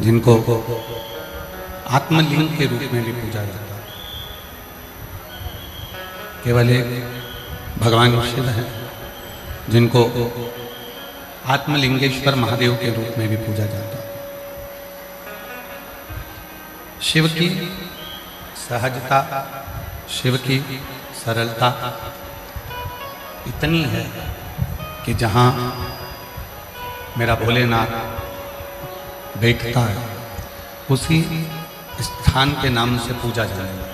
जिनको आत्मलिंग के रूप में भी पूजा जाता है। केवल एक भगवान शिव हैं जिनको आत्मलिंगेश्वर महादेव के रूप में भी पूजा जाता है। शिव की सहजता, शिव की सरलता इतनी है कि जहाँ मेरा भोलेनाथ बैठता है उसी स्थान के नाम से पूजा जाने लगा।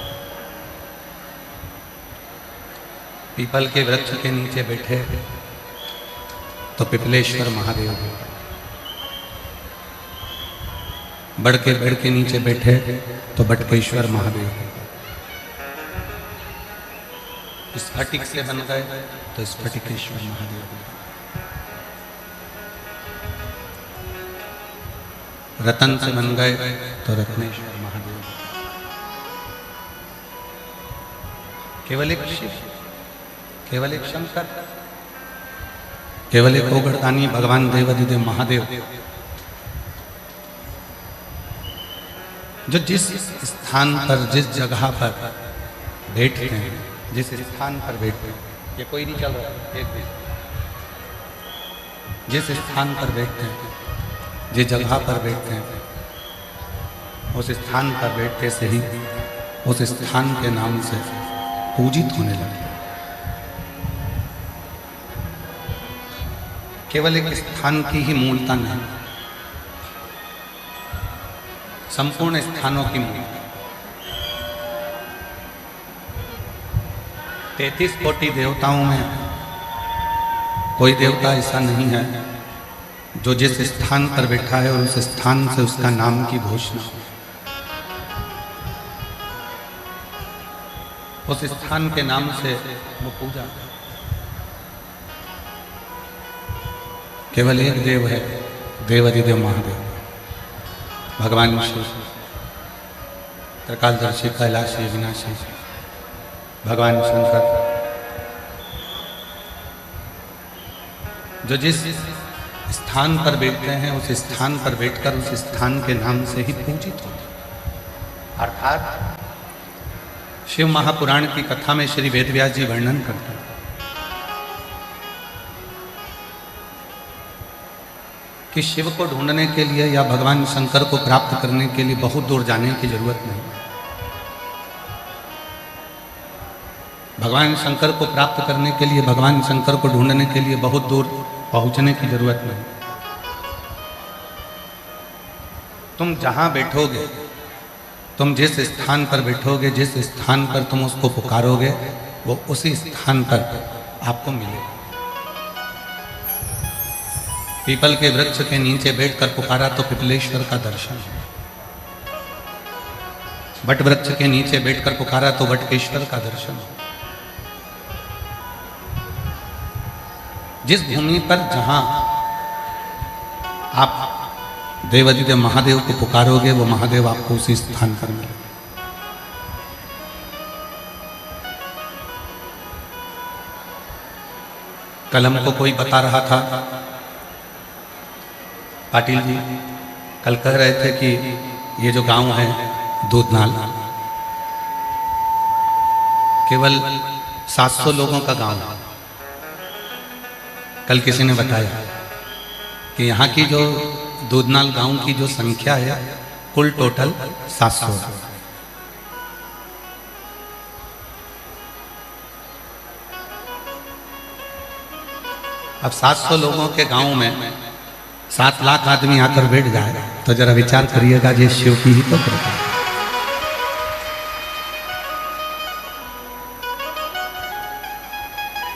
पीपल के वृक्ष के नीचे बैठे तो पिपलेश्वर महादेव, बड़ के पेड़ के नीचे बैठे तो बटकेश्वर महादेव, स्फटिक से बन गए तो स्फटिकेश्वर महादेव, रतन से बन गए तो रत्नेश्वर महादेव। केवल एक शिव, केवल एक शंकर, केवल एक ओगड़दानी भगवान देवाधिदेव महादेव, जो जिस स्थान पर, जिस जगह पर बैठते हैं, जिस स्थान पर बैठते हैं, ये कोई नहीं चल रहा है, एक जिस स्थान पर बैठते हैं, जिस जगह पर बैठते हैं, उस स्थान पर बैठते से ही उस स्थान के नाम से पूजित होने लगे। केवल एक स्थान की ही मूलता नहीं, संपूर्ण स्थानों की मूलता। 33 कोटि देवताओं में कोई देवता ऐसा नहीं है जो जिस स्थान पर बैठा है और उस स्थान से उसका नाम की घोषणा, उस स्थान के नाम से वो पूजा। केवल एक देव है, देवाधिदेव महादेव, भगवान शिव, त्रिकालदर्शी, कैलाशी, अविनाशी, भगवान शंकर, जो जिस स्थान पर बैठते हैं उस स्थान पर बैठकर उस स्थान के नाम से ही पूजित होते। अर्थात शिव महापुराण की कथा में श्री वेदव्यास जी वर्णन करते हैं कि शिव को ढूंढने के लिए या भगवान शंकर को प्राप्त करने के लिए बहुत दूर जाने की जरूरत नहीं। भगवान शंकर को प्राप्त करने के लिए, भगवान शंकर को ढूंढने के लिए बहुत दूर पहुंचने की जरूरत नहीं। तुम जहां बैठोगे, तुम जिस स्थान पर बैठोगे, जिस स्थान पर तुम उसको पुकारोगे, वो उसी स्थान पर आपको मिलेगा। पीपल के वृक्ष के नीचे बैठकर पुकारा तो पिपलेश्वर का दर्शन, बट वृक्ष के नीचे बैठकर पुकारा तो बटकेश्वर का दर्शन। जिस भूमि पर, जहां आप देवाधिदेव महादेव को पुकारोगे, वो महादेव आपको उसी स्थान पर मिले। कलम को कोई बता रहा था, पाटिल जी कल कह रहे थे कि ये जो गांव है दूधनाल, केवल 700 लोगों का गांव है। कल किसी ने बताया कि यहाँ की जो दूधनाल गांव की जो संख्या है, कुल टोटल 700 है। अब 700 लोगों के गांव में 7 लाख आदमी आकर बैठ जाए तो जरा विचार करिएगा, ये शिव की ही तो कृपा है।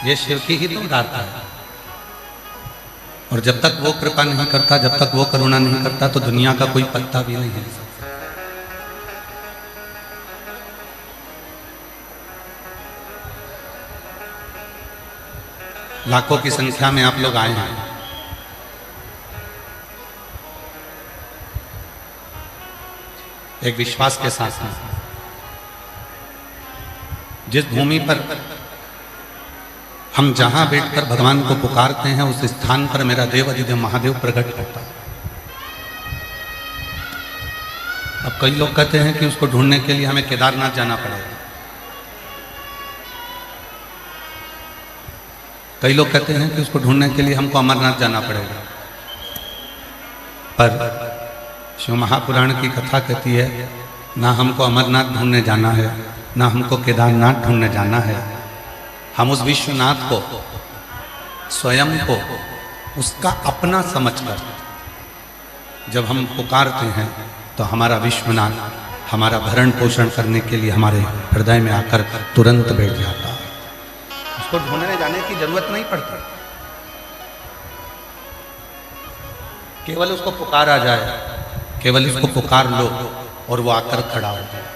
ये शिव की ही तो दाता है। और जब तक वो कृपा नहीं करता, जब तक वो करुणा नहीं करता, तो दुनिया का कोई पत्ता भी नहीं है। लाखों की संख्या में आप लोग आए हैं। एक विश्वास के साथ में, जिस भूमि पर हम जहां बैठकर भगवान को पुकारते हैं, उस स्थान पर मेरा देवाधिदेव महादेव प्रकट होता है। अब कई लोग कहते हैं कि उसको ढूंढने के लिए हमें केदारनाथ जाना पड़ेगा, कई लोग कहते हैं कि उसको ढूंढने के लिए हमको अमरनाथ जाना पड़ेगा। पर शिव महापुराण की कथा कहती है ना हमको अमरनाथ ढूंढने जाना है, ना हमको केदारनाथ ढूंढने जाना है। हम उस विश्वनाथ को, स्वयं को उसका अपना समझकर जब हम पुकारते हैं तो हमारा विश्वनाथ हमारा भरण पोषण करने के लिए हमारे हृदय में आकर तुरंत बैठ जाता है। उसको ढूंढने जाने की जरूरत नहीं पड़ती, केवल उसको पुकारा जाए, केवल इसको पुकार लो और वो आकर खड़ा हो जाए।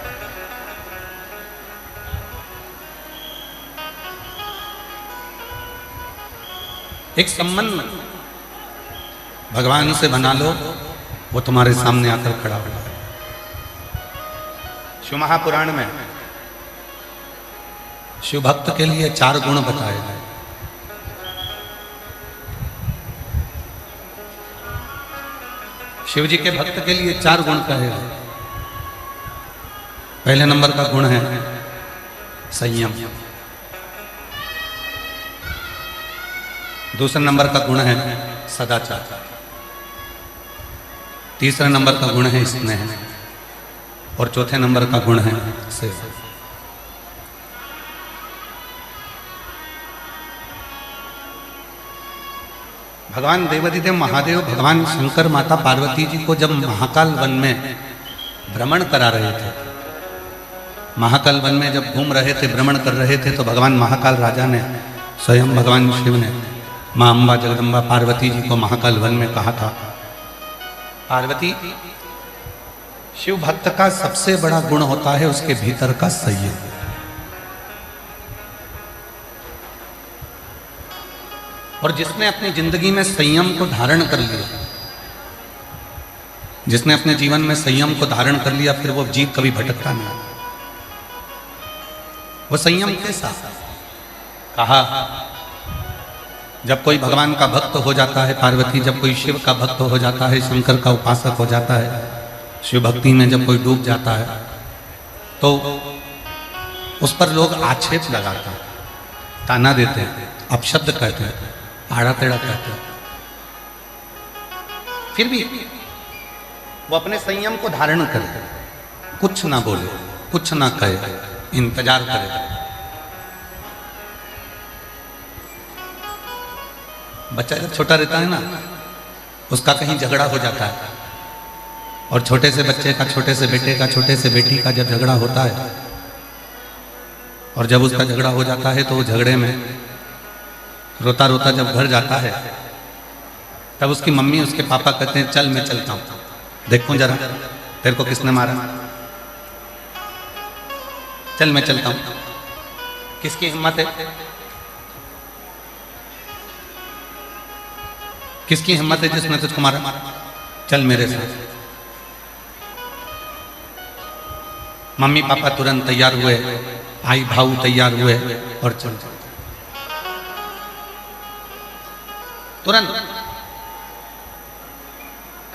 एक संबंध भगवान से बना लो, वो तुम्हारे सामने आकर खड़ा हो जाए। शिव महापुराण में शिव भक्त के लिए 4 गुण बताए गए। शिव जी के भक्त के लिए 4 गुण कहे गए। पहले नंबर का गुण है संयम, दूसरे नंबर का गुण है सदाचार, तीसरे नंबर का गुण है स्नेह और चौथे नंबर का गुण है सेवा। भगवान देवाधिदेव महादेव भगवान शंकर माता पार्वती जी को जब महाकाल वन में भ्रमण करा रहे थे, महाकाल वन में जब घूम रहे थे, भ्रमण कर रहे थे, तो भगवान महाकाल राजा ने, स्वयं भगवान शिव ने मां अम्बा जगदम्बा पार्वती जी को महाकाल वन में कहा था, पार्वती, शिव भक्त का सबसे बड़ा गुण होता है उसके भीतर का संयम। और जिसने अपनी जिंदगी में संयम को धारण कर लिया, जिसने अपने जीवन में संयम को धारण कर लिया, फिर वो जीव कभी भटकता नहीं। वो संयम के साथ कहा, जब कोई भगवान का भक्त हो जाता है, पार्वती जब कोई शिव का भक्त हो जाता है, शंकर का उपासक हो जाता है, शिव भक्ति में जब कोई डूब जाता है, तो उस पर लोग आक्षेप लगाते हैं, ताना देते हैं, अपशब्द कहते हैं, आड़ा टेढ़ा कहते हैं। फिर भी वो अपने संयम को धारण करे, कुछ ना बोले, कुछ ना कहे, इंतजार करे। बच्चा जब छोटा रहता है ना, उसका कहीं झगड़ा हो जाता है, और छोटे से बच्चे का, छोटे से बेटे का, छोटे से बेटी का जब झगड़ा होता है, और जब उसका झगड़ा हो जाता है, तो वो झगड़े में रोता रोता जब घर जाता है, तब उसकी मम्मी उसके पापा कहते हैं, चल मैं चलता हूं, देखो जरा तेरे को किसने मारा, चल मैं चलता हूं। किसकी हिम्मत है, किसकी हिम्मत है जिसने तुझको मारा, चल मेरे साथ। मम्मी पापा तुरंत तैयार हुए, आई भाऊ तैयार हुए और चल तुरंत।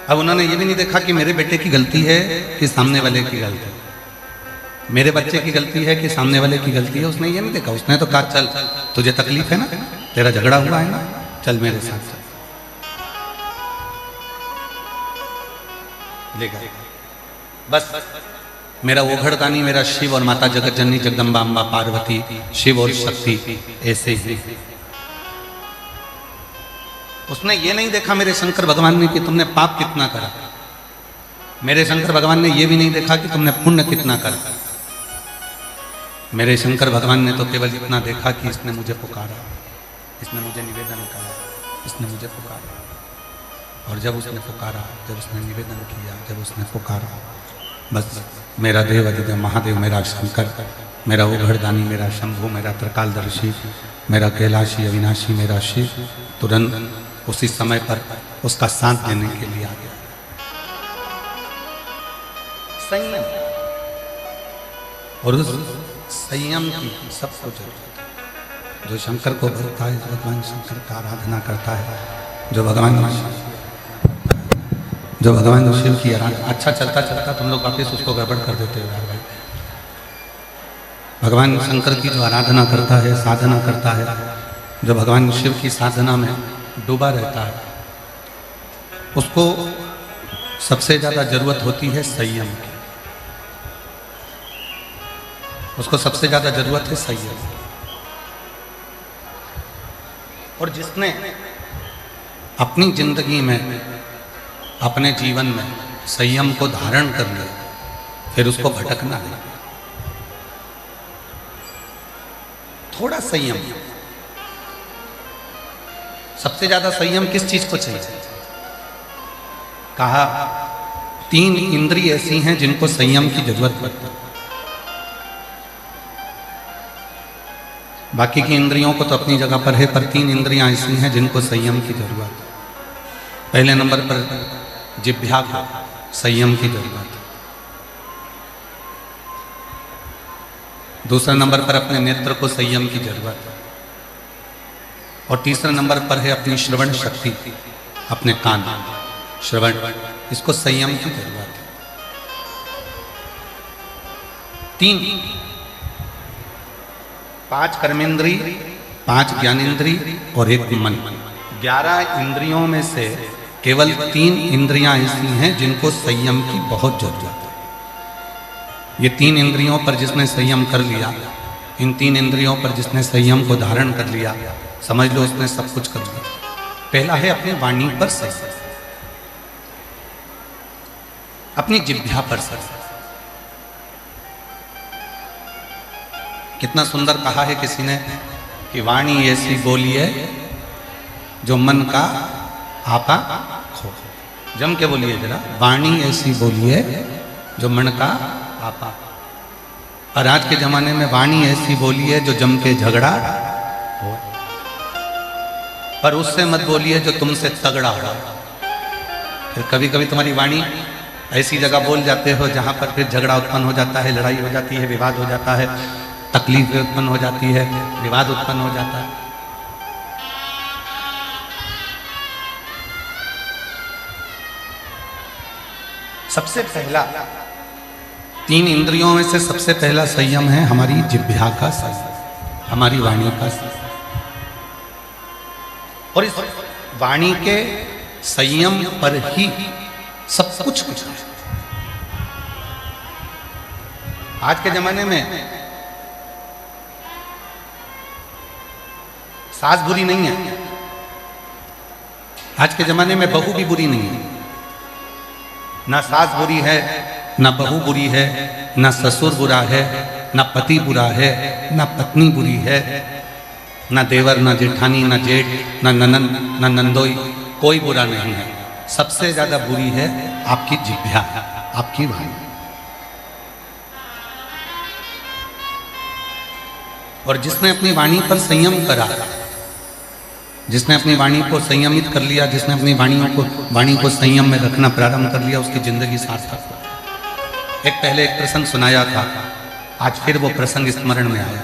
अब उन्होंने ये भी नहीं देखा कि मेरे बेटे की गलती है कि सामने वाले की गलती, मेरे बच्चे की गलती है कि सामने वाले की गलती है, उसने ये नहीं देखा। उसने तो कहा, चल तुझे तकलीफ है ना, तेरा झगड़ा हुआ है ना, चल मेरे साथ चल। बस मेरा वो घड़दानी, मेरा शिव और माता जगत जननी जगदम्बा अम्बा पार्वती, शिव और शक्ति ऐसे ही। उसने ये नहीं देखा मेरे शंकर भगवान ने कि तुमने पाप कितना करा, मेरे शंकर भगवान ने ये भी नहीं देखा कि तुमने पुण्य कितना करा। मेरे शंकर भगवान ने तो केवल इतना देखा कि इसने मुझे पुकारा, इसने मुझे निवेदन करा, इसने मुझे पुकारा। और जब उसने पुकारा, जब उसने निवेदन किया, जब उसने पुकारा, बस मेरा देव अधिदेव महादेव, मेरा शंकर, मेरा उघड़दानी, मेरा शंभु, मेरा त्रिकालदर्शी, मेरा कैलाशी अविनाशी, मेरा शिव तुरंत उसी समय पर उसका साथ देने के लिए आ गया। संयम, और उस संयम की सबको जरूरत है। जो शंकर को भरता है, भगवान शंकर का आराधना करता है, जो भगवान जो भगवान शिव की आराधना, अच्छा चलता चलता तुम लोग वापस उसको गड़बड़ कर देते हो यार भाई। भगवान शंकर की जो आराधना करता है, साधना करता है, जो भगवान शिव की साधना में डूबा रहता है, उसको सबसे ज़्यादा जरूरत होती है संयम की। उसको सबसे ज़्यादा जरूरत है संयम। और जिसने अपनी जिंदगी में, अपने जीवन में संयम को धारण कर लिया, फिर उसको भटकना नहीं। थोड़ा संयम, सबसे ज्यादा संयम किस चीज को चाहिए? कहा 3 इंद्रिय ऐसी हैं जिनको संयम की जरूरत पड़ती है। बाकी की इंद्रियों को तो अपनी जगह पर है, पर 3 इंद्रियां ऐसी हैं जिनको संयम की जरूरत है। पहले नंबर पर जिह्वा को संयम की जरूरत है। दूसरा नंबर पर अपने नेत्र को संयम की जरूरत है। और तीसरा नंबर पर है अपनी श्रवण शक्ति, अपने कान, श्रवण, इसको संयम की जरूरत है। 5 कर्मेंद्री, 5 ज्ञानेंद्री और 1 मन। 11 इंद्रियों में से केवल 3 इंद्रियां ऐसी हैं जिनको संयम की बहुत जरूरत है। ये 3 इंद्रियों पर जिसने संयम कर लिया, इन 3 इंद्रियों पर जिसने संयम को धारण कर लिया, समझ लो उसने सब कुछ कर लिया। पहला है अपनी वाणी पर संयम, अपनी जिह्वा पर संयम। कितना सुंदर कहा है किसी ने कि वाणी ऐसी बोली है जो मन का आपा खो। जम के बोलिए जरा, वाणी ऐसी बोली है जो मन का आपा। और आज के जमाने में वाणी ऐसी बोली है जो जम के झगड़ा हो, पर उससे मत बोलिए जो तुमसे तगड़ा हो। फिर कभी कभी तुम्हारी वाणी ऐसी जगह बोल जाते हो जहां पर फिर झगड़ा उत्पन्न हो जाता है, लड़ाई हो जाती है, विवाद हो जाता है, तकलीफ उत्पन्न हो जाती है, विवाद उत्पन्न हो जाता है। सबसे पहला 3 इंद्रियों में से सबसे पहला संयम है हमारी जिह्वा का संयम, हमारी वाणी का संयम। और इस वाणी के संयम पर ही सब कुछ है। आज के जमाने में सास बुरी नहीं है, आज के जमाने में बहू भी बुरी नहीं है। ना सास बुरी है, ना बहू बुरी है, ना ससुर बुरा है, ना पति बुरा है, ना पत्नी बुरी है, ना देवर, ना जेठानी, ना जेठ, ना ननन, ना नंदोई, कोई बुरा नहीं है। सबसे ज्यादा बुरी है आपकी जिह्वा, आपकी वाणी। और जिसने अपनी वाणी पर संयम करा, जिसने अपनी वाणी को संयमित कर लिया, जिसने अपनी वाणी को संयम में रखना प्रारंभ कर लिया, उसकी जिंदगी सार्थक हो। पहले एक प्रसंग सुनाया था, आज फिर वो प्रसंग स्मरण में आया।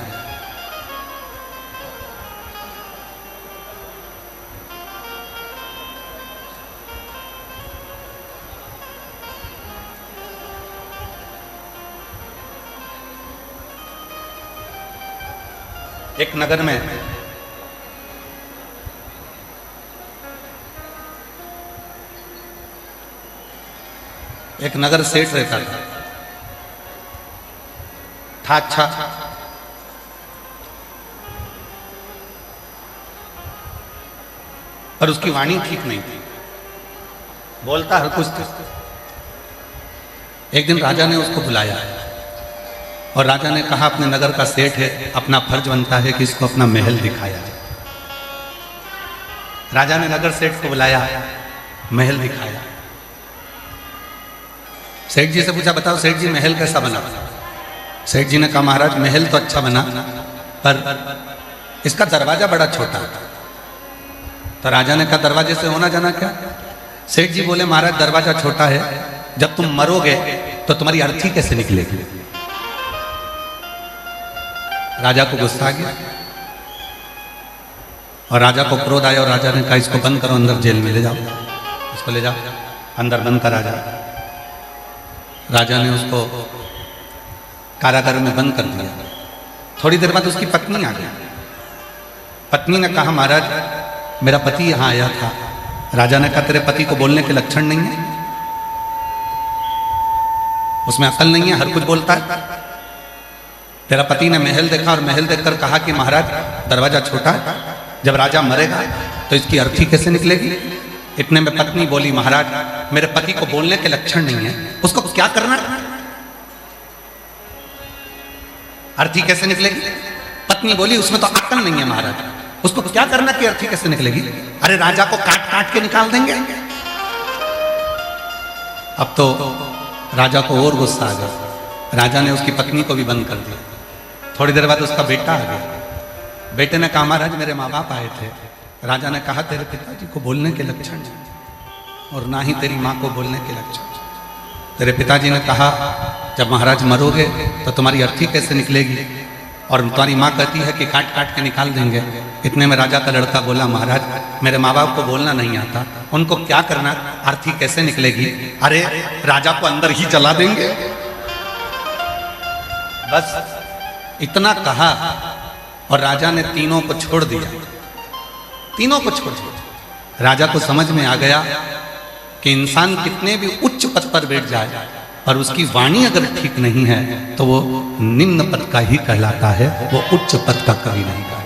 एक नगर में एक नगर सेठ रहता था अच्छा, पर उसकी वाणी ठीक नहीं थी, बोलता हर कुछ था। एक दिन राजा ने उसको बुलाया और राजा ने कहा अपने नगर का सेठ है, अपना फर्ज बनता है कि इसको अपना महल दिखाया जाए। राजा ने नगर सेठ को बुलाया, महल दिखाया। सेठ जी से पूछा, बताओ सेठ जी महल कैसा बना? सेठ जी ने कहा महाराज महल तो अच्छा बना, पर इसका दरवाजा बड़ा छोटा था। तो राजा ने कहा दरवाजे से होना जाना क्या? सेठ जी बोले महाराज दरवाजा छोटा है, जब तुम मरोगे तो तुम्हारी अर्थी कैसे निकलेगी? राजा को गुस्सा आ गया और राजा को क्रोध आया और राजा ने कहा इसको बंद करो, अंदर जेल में ले जाओ, इसको ले जाओ। अंदर बंद करा जा। राजा ने उसको कारागार में बंद कर दिया। थोड़ी देर बाद उसकी पत्नी आ गई। पत्नी ने कहा, महाराज मेरा पति यहाँ आया था। राजा ने कहा, तेरे पति को बोलने के लक्षण नहीं है, उसमें अकल नहीं है, हर कुछ बोलता है। तेरा पति ने महल देखा और महल देखकर कहा कि महाराज दरवाजा छोटा है, जब राजा मरेगा तो इसकी अर्थी कैसे निकलेगी। इतने में पत्नी बोली, महाराज मेरे पति को बोलने के लक्षण नहीं है, उसको क्या करना, अर्थी कैसे निकलेगी। पत्नी बोली, उसमें तो अक्ल नहीं है महाराज, उसको क्या करना कि अर्थी कैसे निकलेगी। अरे राजा को काट काट के निकाल देंगे। अब तो राजा को और गुस्सा आ गया। राजा ने उसकी पत्नी को भी बंद कर दिया। थोड़ी देर बाद उसका बेटा आ गया। बेटे ने कहा, महाराज मेरे माँ बाप आए थे। राजा ने कहा, तेरे पिताजी को बोलने के लक्षण नहीं और ना ही तेरी माँ को बोलने के लक्षण। तेरे पिताजी ने कहा, जब महाराज मरोगे तो तुम्हारी अर्थी कैसे निकलेगी, और तुम्हारी माँ कहती है कि काट काट के निकाल देंगे। इतने में राजा का लड़का बोला, महाराज मेरे माँ बाप को बोलना नहीं आता, उनको क्या करना, अर्थी कैसे निकलेगी। अरे राजा को अंदर ही जला देंगे। बस इतना कहा और राजा ने तीनों को छोड़ दिया। तीनों को छोड़ दिया। राजा को समझ में आ गया कि इंसान कितने भी उच्च पद पर बैठ जाए और उसकी वाणी अगर ठीक नहीं है तो वो निम्न पद का ही कहलाता है, वो उच्च पद का कभी नहीं कहलाता,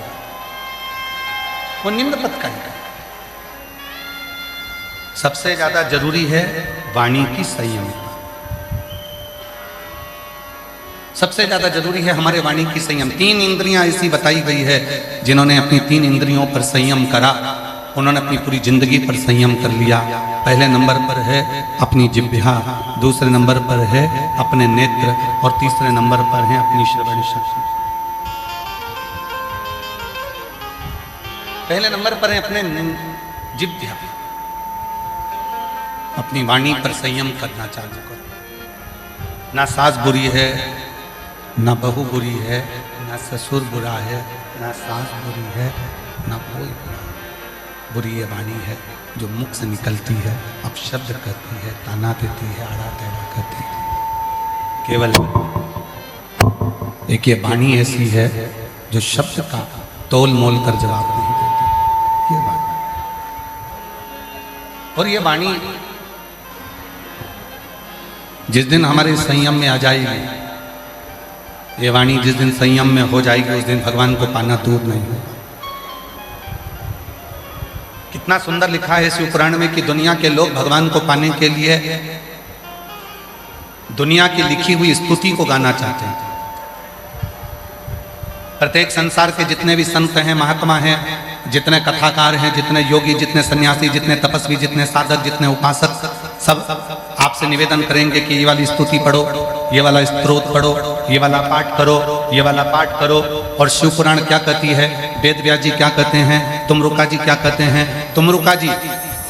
वो निम्न पद का ही। सबसे ज्यादा जरूरी है वाणी की संयमिता। सबसे ज्यादा जरूरी है हमारे वाणी की संयम। 3 इंद्रियां ऐसी बताई गई है, जिन्होंने अपनी 3 इंद्रियों पर संयम करा, उन्होंने अपनी पूरी जिंदगी पर संयम कर लिया। पहले नंबर पर है अपनी जिह्वा, दूसरे नंबर पर है अपने नेत्र और तीसरे नंबर पर है अपनी श्रवण शक्ति। पहले नंबर पर है अपने जिह्वा। अपनी वाणी पर संयम करना चालू करो। ना सास बुरी है, ना बहू बुरी है, ना ससुर बुरा है, ना सास बुरी है, ना कोई बुरा। बुरी ये वाणी है जो मुख से निकलती है, अपशब्द करती है, ताना देती है, आड़ा टेढ़ा करती है। केवल एक ये वाणी ऐसी है जो शब्द का तोल मोल कर जवाब नहीं देती। ये वाणी, और ये वाणी जिस दिन हमारे संयम में आ जाएगी, ये वाणी जिस दिन संयम में हो जाएगी, उस दिन भगवान को पाना दूर नहीं होगा। कितना सुंदर लिखा है शिव पुराण में कि दुनिया के लोग भगवान को पाने के लिए दुनिया की लिखी हुई स्तुति को गाना चाहते हैं। प्रत्येक संसार के जितने भी संत हैं, महात्मा हैं, जितने कथाकार हैं, जितने योगी, जितने सन्यासी, जितने तपस्वी, जितने साधक, जितने उपासक, सब आपसे निवेदन करेंगे कि ये वाली स्तुति पढ़ो, ये वाला स्तोत्र पढ़ो, ये वाला पाठ करो, ये वाला पाठ करो। और शिव पुराण क्या कहती है, वेद व्यास जी क्या कहते हैं, तुमरुका जी क्या कहते हैं। तुमरुका जी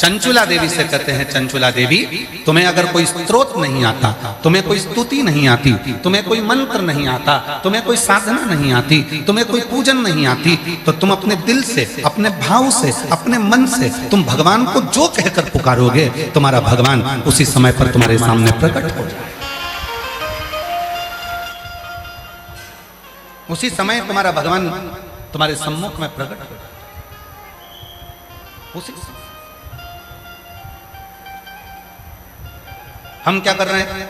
चंचुला देवी से कहते हैं, चंचुला देवी तुम्हें अगर कोई स्तोत्र नहीं आता, तुम्हें कोई स्तुति नहीं आती, तुम्हें कोई मंत्र नहीं आता, तुम्हें कोई साधना नहीं आती, तुम्हें कोई पूजन नहीं आती, तो तुम अपने दिल से, अपने भाव से, अपने मन से तुम भगवान को जो कहकर पुकारोगे, तुम्हारा भगवान उसी समय पर तुम्हारे सामने प्रकट हो जाए। उसी समय तुम्हारा भगवान तुम्हारे सम्मुख में प्रकट हो जाए। उसी समय हम क्या कर रहे हैं,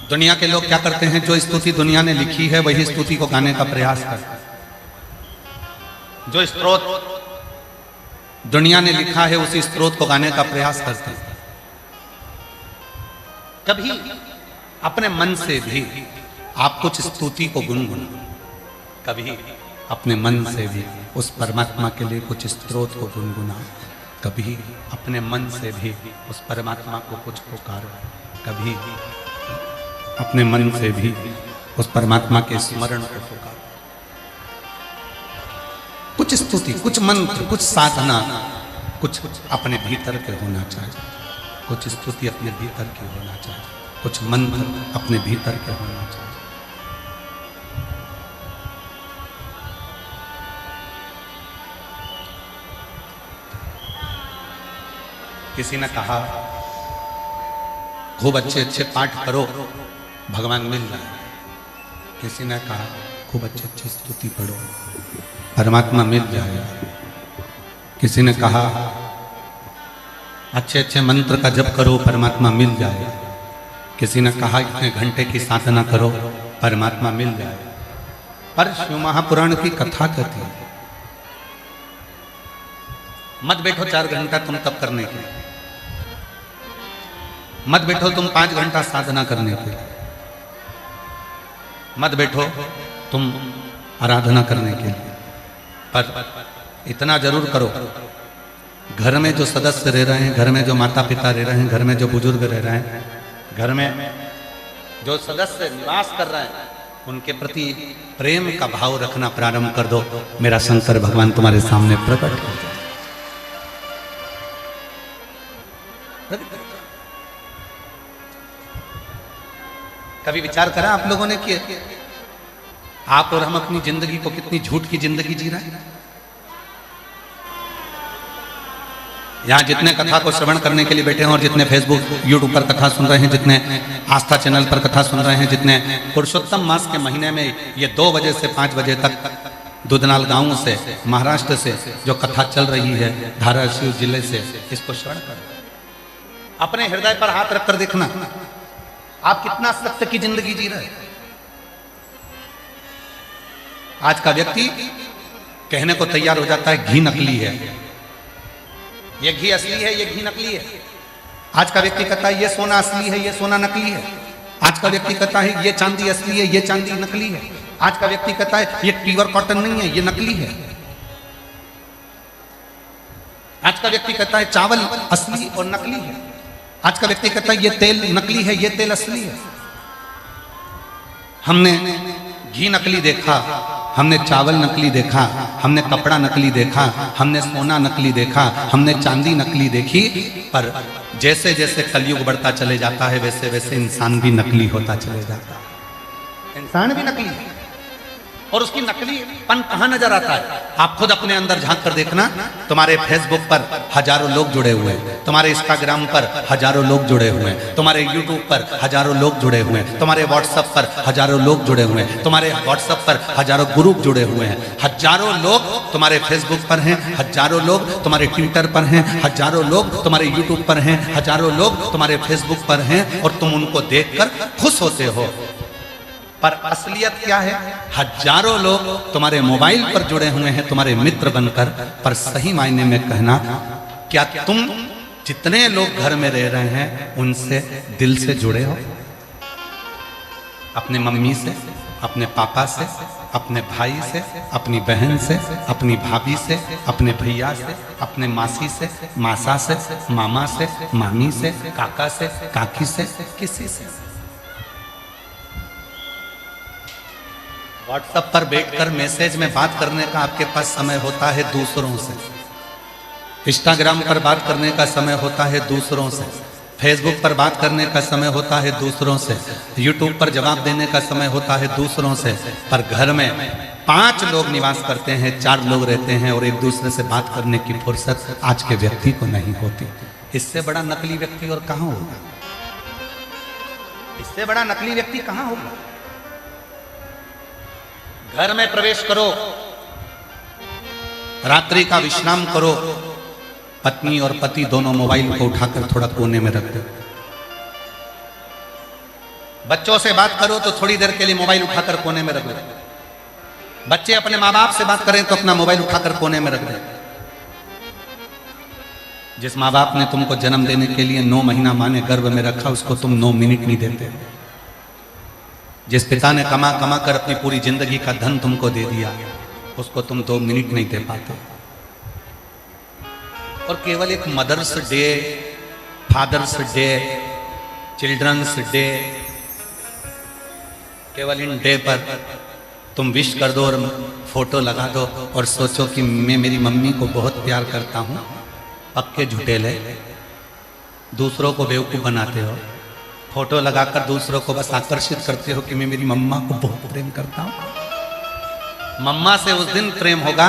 दुनिया के लोग क्या करते हैं, जो स्तुति दुनिया ने लिखी है वही स्तुति को गाने का प्रयास करते हैं। जो स्तोत्र दुनिया ने लिखा है उसी स्तोत्र को गाने का प्रयास करते हैं। कभी अपने मन से भी आप कुछ स्तुति को गुनगुनाओ, कभी अपने मन से भी उस परमात्मा के लिए कुछ स्तोत्र को गुनगुनाओ, कभी अपने मन से भी उस परमात्मा को कुछ पुकारो, कभी अपने मन से भी उस परमात्मा के स्मरण को पुकारो। कुछ स्तुति, कुछ मंत्र, कुछ साधना, कुछ अपने भीतर के होना चाहिए। कुछ स्तुति अपने भीतर की होना चाहिए, कुछ मंत्र अपने भीतर के होना चाहिए। किसी ने कहा खूब अच्छे अच्छे पाठ करो, भगवान मिल जाए। किसी ने कहा खूब अच्छे अच्छे स्तुति पढ़ो, परमात्मा मिल जाएगा। किसी ने कहा अच्छे अच्छे मंत्र का जप करो, परमात्मा मिल जाएगा। किसी ने कहा इतने घंटे की साधना करो, परमात्मा मिल जाएगा। पर शिव महापुराण की कथा कहती है मत बैठो 4 घंटा तुम तप करने के लिए, मत बैठो तुम 5 घंटा साधना करने के लिए, मत बैठो तुम आराधना करने के लिए, पर इतना जरूर करो, घर में जो सदस्य रह रहे हैं, घर में जो माता पिता रह रहे हैं, घर में जो बुजुर्ग रह रहे हैं, घर में जो सदस्य निवास कर रहे हैं, उनके प्रति प्रेम का भाव रखना प्रारंभ कर दो। मेरा शंकर भगवान तुम्हारे सामने प्रकट हो जाए। कभी विचार करा आप लोगों ने कि आप और हम अपनी जिंदगी को कितनी झूठ की जिंदगी जी रहे हैं? यहाँ जितने कथा को श्रवण करने के लिए बैठे हैं और जितने फेसबुक यूट्यूब पर कथा सुन रहे हैं, जितने आस्था चैनल पर कथा सुन रहे हैं, जितने पुरुषोत्तम मास के महीने में ये 2 बजे से 5 बजे तक दुधनाल गांव से, महाराष्ट्र से जो कथा चल रही है, धाराशिव जिले से, इसको श्रवण करो। अपने हृदय पर हाथ रखकर देखना आप कितना सत्य की जिंदगी जी रहे हैं। आज का व्यक्ति कहने को तैयार हो जाता है घी नकली है, ये घी असली है, ये घी नकली है। आज का व्यक्ति कहता है ये सोना असली है, ये सोना नकली है। आज का व्यक्ति कहता है ये चांदी असली है, ये चांदी नकली है। आज का व्यक्ति कहता है ये प्योर कॉटन नहीं है, ये नकली है। आज का व्यक्ति कहता है चावल असली और नकली है। आज का व्यक्ति कहता है ये तेल नकली है, ये तेल असली है। हमने घी नकली देखा, हमने चावल नकली देखा, हमने कपड़ा नकली देखा, हमने सोना नकली देखा, हमने चांदी नकली देखी, पर जैसे जैसे कलयुग बढ़ता चले जाता है वैसे वैसे इंसान भी नकली होता चले जाता है। इंसान भी नकली है और उसकी नकलीपन कहाँ नजर आता है? आप खुद अपने अंदर झांक कर देखना। तुम्हारे फेसबुक पर हजारों लोग जुड़े हुए हैं, तुम्हारे इंस्टाग्राम पर हजारों लोग जुड़े हुए हैं, तुम्हारे यूट्यूब पर हजारों लोग जुड़े हुए हैं, तुम्हारे व्हाट्सएप पर हजारों लोग जुड़े हुए हैं, तुम्हारे व्हाट्सएप पर हजारों ग्रुप जुड़े हुए हैं, हजारों लोग तुम्हारे फेसबुक पर हैं, हजारों लोग तुम्हारे ट्विटर पर हैं, हजारों लोग तुम्हारे यूट्यूब पर हैं, हजारों लोग तुम्हारे फेसबुक पर हैं और तुम उनको देखकर खुश होते हो। पर असलियत क्या है? हजारों लोग तुम्हारे मोबाइल पर जुड़े हुए हैं तुम्हारे मित्र बनकर, पर सही मायने में कहना, क्या तुम जितने लोग घर में रह रहे हैं उनसे दिल से जुड़े हो? अपने मम्मी से, अपने पापा से, अपने भाई से, अपनी बहन से, अपनी भाभी से, अपने भैया से, अपने मासी से, मासा से, मामा से, मामी से, काका से, काकी से, किसी से? व्हाट्सएप पर बैठकर मैसेज में बात करने का आपके पास समय होता है दूसरों से, इंस्टाग्राम पर बात करने का समय होता है दूसरों से, फेसबुक पर बात करने का समय होता है दूसरों से, यूट्यूब पर जवाब देने का समय होता है दूसरों से, पर घर में 5 लोग निवास करते हैं, 4 लोग रहते हैं और एक दूसरे से बात करने की फुर्सत आज के व्यक्ति को नहीं होती। इससे बड़ा नकली व्यक्ति और कहां होगा? इससे बड़ा नकली व्यक्ति कहां होगा? घर में प्रवेश करो, रात्रि का विश्राम करो, पत्नी और पति दोनों मोबाइल को उठाकर थोड़ा कोने में रख दो। बच्चों से बात करो तो थोड़ी देर के लिए मोबाइल उठाकर कोने में रख दो। बच्चे अपने माँ बाप से बात करें तो अपना मोबाइल उठाकर कोने में रख दो। जिस माँ बाप ने तुमको जन्म देने के लिए 9 महीना माँ ने गर्भ में रखा, उसको तुम 9 मिनट नहीं देते। जिस पिता ने कमा कमा कर अपनी पूरी जिंदगी का धन तुमको दे दिया, उसको तुम 2 मिनट नहीं दे पाते। और केवल एक mother's day, father's day, children's day, केवल इन डे पर तुम विश कर दो और फोटो लगा दो और सोचो कि मैं मेरी मम्मी को बहुत प्यार करता हूं। पक्के झुटेले, दूसरों को बेवकूफ बनाते हो। फोटो लगाकर दूसरों को बस आकर्षित करते हो कि मैं मेरी मम्मा को बहुत प्रेम करता हूं। मम्मा से उस दिन प्रेम होगा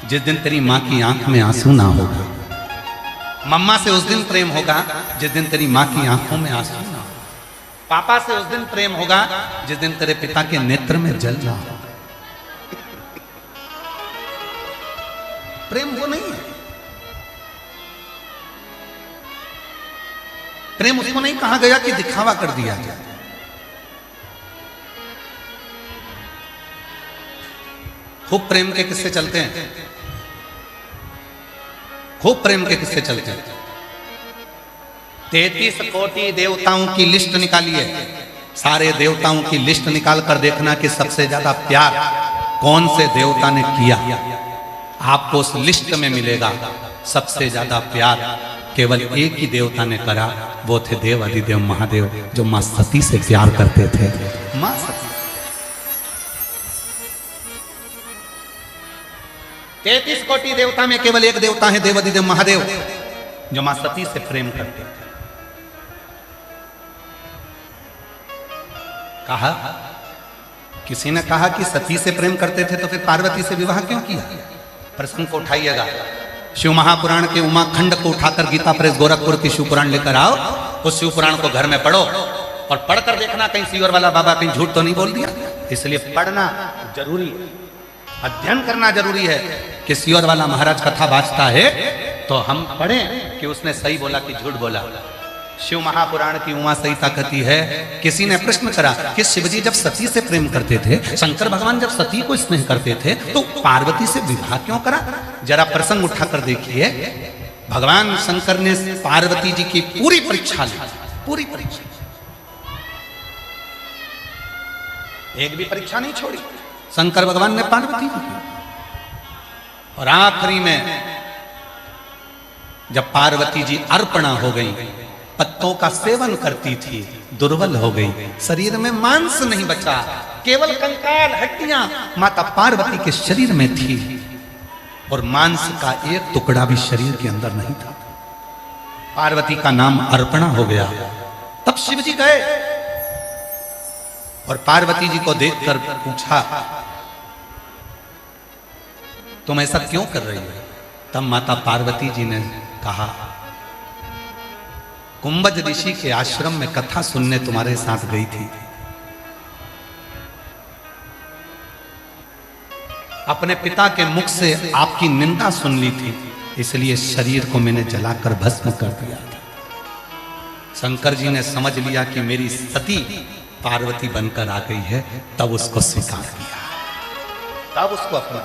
जिस दिन तेरी मां की आंख में आंसू ना होगा। मम्मा से उस दिन प्रेम होगा जिस दिन तेरी माँ की आंखों में आंसू ना हो। पापा से उस दिन प्रेम होगा जिस दिन तेरे पिता के नेत्र में जल ना हो। प्रेम वो नहीं है। प्रेम उसको नहीं कहा गया कि दिखावा कर दिया जाए। खूब प्रेम के किस्से चलते हैं, खूब प्रेम के किस्से चलते हैं। 33 कोटि देवताओं की लिस्ट निकाली है। सारे देवताओं की लिस्ट निकाल कर देखना कि सबसे ज्यादा प्यार कौन से देवता ने किया। आपको उस लिस्ट में मिलेगा सबसे ज्यादा प्यार केवल एक ही देवता ने करा, वो थे देव अधिदेव महादेव, जो मां सती से प्यार करते थे। मां सती 33 कोटि देवता में केवल एक देवता है देव अधिदेव महादेव, जो मां सती से प्रेम करते थे। कहा, किसी ने कहा कि सती से प्रेम करते थे तो फिर पार्वती से विवाह क्यों किया? प्रसंग को उठाइएगा। शिव महापुराण के उमाखंड को उठाकर गीता प्रेस गोरखपुर की शिव पुराण लेकर आओ। उस शिव पुराण को घर में पढ़ो और पढ़कर देखना कहीं सीवर वाला बाबा कहीं झूठ तो नहीं बोल दिया। इसलिए पढ़ना जरूरी है, अध्ययन करना जरूरी है। कि सीवर वाला महाराज कथा बाजता है तो हम पढ़ें कि उसने सही बोला कि झूठ बोला। शिव महापुराण की उमा संहिता कहती है, किसी ने प्रश्न करा कि शिवजी जब सती से प्रेम करते थे, शंकर भगवान जब सती को स्नेह करते थे, तो पार्वती से विवाह क्यों करा? जरा प्रसंग उठाकर देखिए। भगवान शंकर ने पार्वती जी की पूरी परीक्षा ली, पूरी परीक्षा, एक भी परीक्षा नहीं छोड़ी शंकर भगवान ने पार्वती जी की। और आखिरी में जब पार्वती जी अर्पणा हो गई, पत्तों का सेवन करती थी, दुर्बल हो गई, शरीर में मांस नहीं बचा, केवल कंकाल हड्डियां माता पार्वती के शरीर में थी और मांस का एक टुकड़ा भी शरीर के अंदर नहीं था। पार्वती का नाम अर्पणा हो गया। तब शिव जी गए और पार्वती जी को देखकर पूछा, तुम ऐसा क्यों कर रही हो? तब माता पार्वती जी ने कहा, कुंभज ऋषि के आश्रम में कथा सुनने तुम्हारे साथ गई थी। अपने पिता के मुख से आपकी निंदा सुन ली थी, इसलिए शरीर को मैंने जलाकर भस्म कर दिया था। शंकर जी ने समझ लिया कि मेरी सती पार्वती बनकर आ गई है, तब उसको स्वीकार किया, तब उसको अपना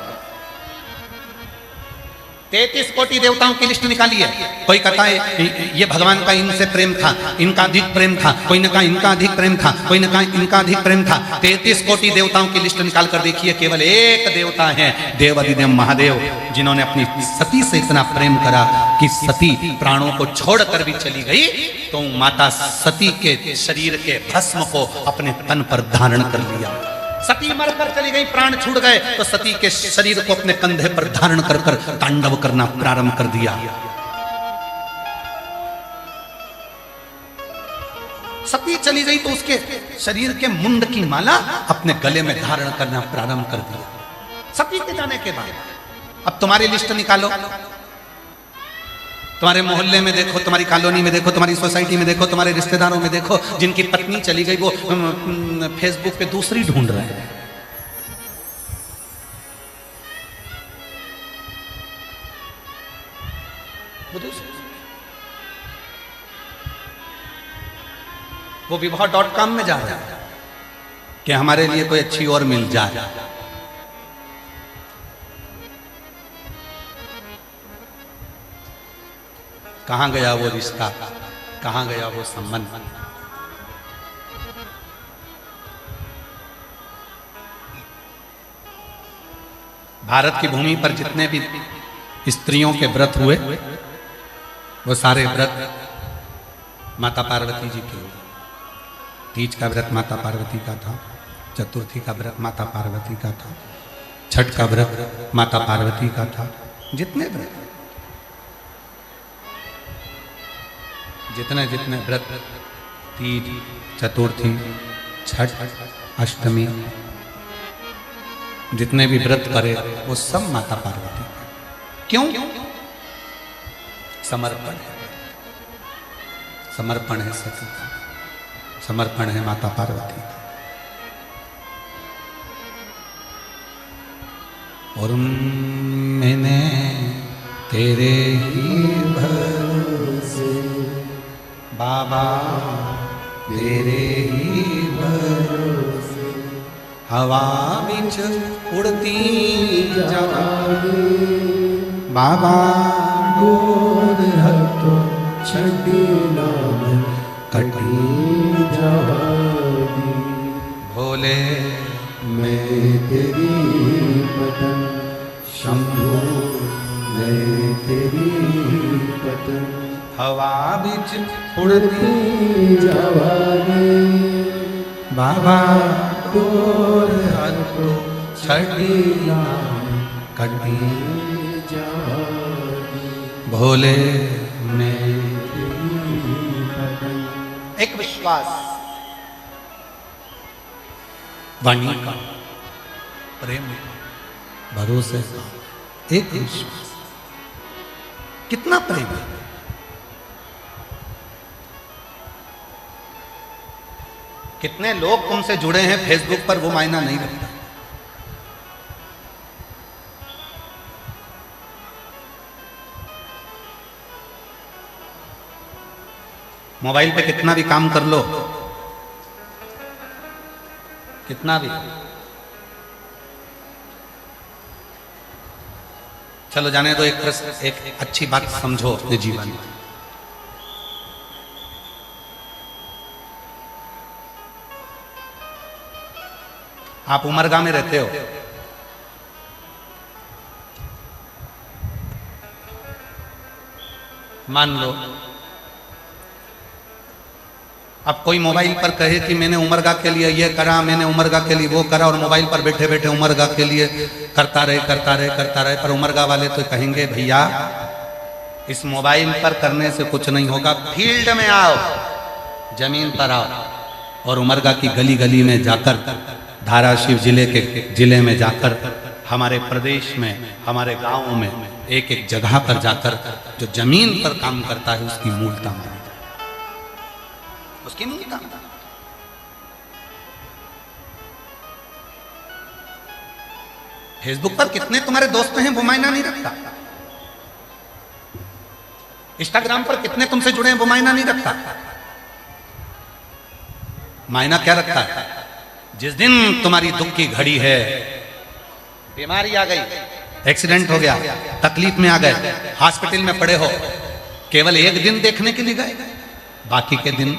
33 कोटि देवताओं की लिस्ट निकाली है। कोई कहता है ये भगवान का इनसे प्रेम था, इनका अधिक प्रेम था, कोई ने कहा इनका अधिक प्रेम था, कोई ने कहा इनका अधिक प्रेम था। 33 कोटि देवताओं की लिस्ट निकाल कर देखिए, केवल एक देवता है देव अधिदेव महादेव, जिन्होंने अपनी सती से इतना प्रेम करा कि सती प्राणों को छोड़कर भी चली गई तो माता सती के शरीर के भस्म को अपने तन पर धारण कर लिया। सती मरकर चली गई, प्राण छूट गए, तो सती के शरीर को अपने कंधे पर धारण कर कर तांडव करना प्रारंभ कर दिया। सती चली गई तो उसके शरीर के मुंड की माला अपने गले में धारण करना प्रारंभ कर दिया। सती के जाने के बाद अब तुम्हारी लिस्ट निकालो, तुम्हारे मोहल्ले में देखो, तुम्हारी कॉलोनी में देखो, तुम्हारी सोसाइटी में देखो, तुम्हारे रिश्तेदारों में देखो, जिनकी पत्नी चली गई वो फेसबुक पे दूसरी ढूंढ रहे हैं। वो विवाह.com में जा रहा है कि हमारे लिए कोई अच्छी और मिल जाए। कहां गया वो रिश्ता, कहां गया वो संबंध? भारत की भूमि पर जितने भी स्त्रियों के व्रत हुए वो सारे व्रत माता पार्वती जी के हुए। तीज का व्रत माता पार्वती का था, चतुर्थी का व्रत माता पार्वती का था, छठ का व्रत माता पार्वती का था। जितने व्रत, जितने जितने व्रत, तीज, चतुर्थी, छठ, अष्टमी, जितने भी व्रत करे वो सब माता पार्वती। क्यों? समर्पण है, समर्पण है सती का, समर्पण है माता पार्वती का। और मैंने तेरे ही भरोसे बाबा, तेरे ही भरोसे हवा बिच उड़ती जावागी बाबा, गोद हथों छड़ी नाम कटी जावागी। भोले मैं तेरी पतन शंभु, मैं तेरी पतन हवा बिच उड़ती जावागी बाबा, गोद हथों छड़ी नाम कटी जावागी। भोले मैं। एक विश्वास, वाणी का, प्रेम का, भरोसे का एक विश्वास। कितना प्रेम है। कितने लोग तुमसे जुड़े हैं फेसबुक पर, वो मायना नहीं रखता। मोबाइल पे कितना भी काम कर लो, कितना भी, चलो जाने दो, एक अच्छी बात समझो अपने जीवन में। आप उमरगा में रहते हो, मान लो अब कोई मोबाइल पर कहे कि मैंने उमरगा के लिए ये करा, मैंने उमरगा के लिए वो करा, और मोबाइल पर बैठे बैठे उमरगा के लिए करता रहे, पर उमरगा वाले तो कहेंगे भैया इस मोबाइल पर करने से कुछ नहीं होगा, फील्ड में आओ, जमीन पर आओ, और उमरगा की गली गली में जाकर, धाराशिव जिले में जाकर, हमारे प्रदेश में, हमारे गाँव में, एक एक जगह पर जाकर जो जमीन पर काम करता है उसकी मूलता मानी, उसकी मूलता। फेसबुक पर कितने तुम्हारे दोस्त हैं वो मायना नहीं रखता, इंस्टाग्राम पर कितने तुमसे जुड़े हैं वो मायना नहीं रखता। मायना क्या रखता है? जिस दिन तुम्हारी दुख की घड़ी है, बीमारी आ गई, एक्सीडेंट हो गया, तकलीफ में आ गए, हॉस्पिटल में पड़े हो, केवल एक दिन देखने के लिए गए, बाकी के दिन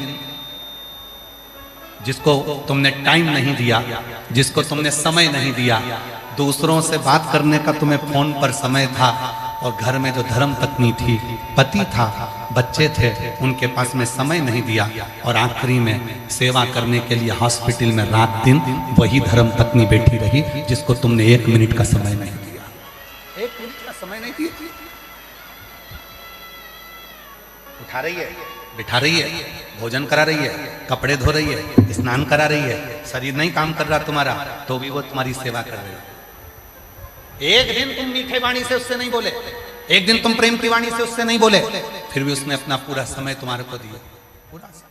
जिसको तुमने टाइम नहीं दिया, जिसको तुमने समय नहीं दिया, दूसरों से बात करने का तुम्हें फोन पर समय था, और घर में जो धर्म पत्नी थी, पति था, बच्चे थे, उनके पास में समय नहीं दिया, और आखिरी में सेवा करने के लिए हॉस्पिटल में रात दिन वही धर्म पत्नी बैठी रही जिसको तुमने 1 मिनट का समय नहीं दिया, 1 मिनट का समय नहीं दिया। उठा रही है, बिठा रही है, भोजन करा रही है, कपड़े धो रही है, स्नान करा रही है, शरीर नहीं काम कर रहा तुम्हारा, तो भी वो तुम्हारी सेवा कर रही है। एक दिन तुम मीठे वाणी से उससे नहीं बोले, एक दिन तुम प्रेम की वाणी से उससे नहीं बोले, फिर भी उसने अपना पूरा समय तुम्हारे को दिया, पूरा समय।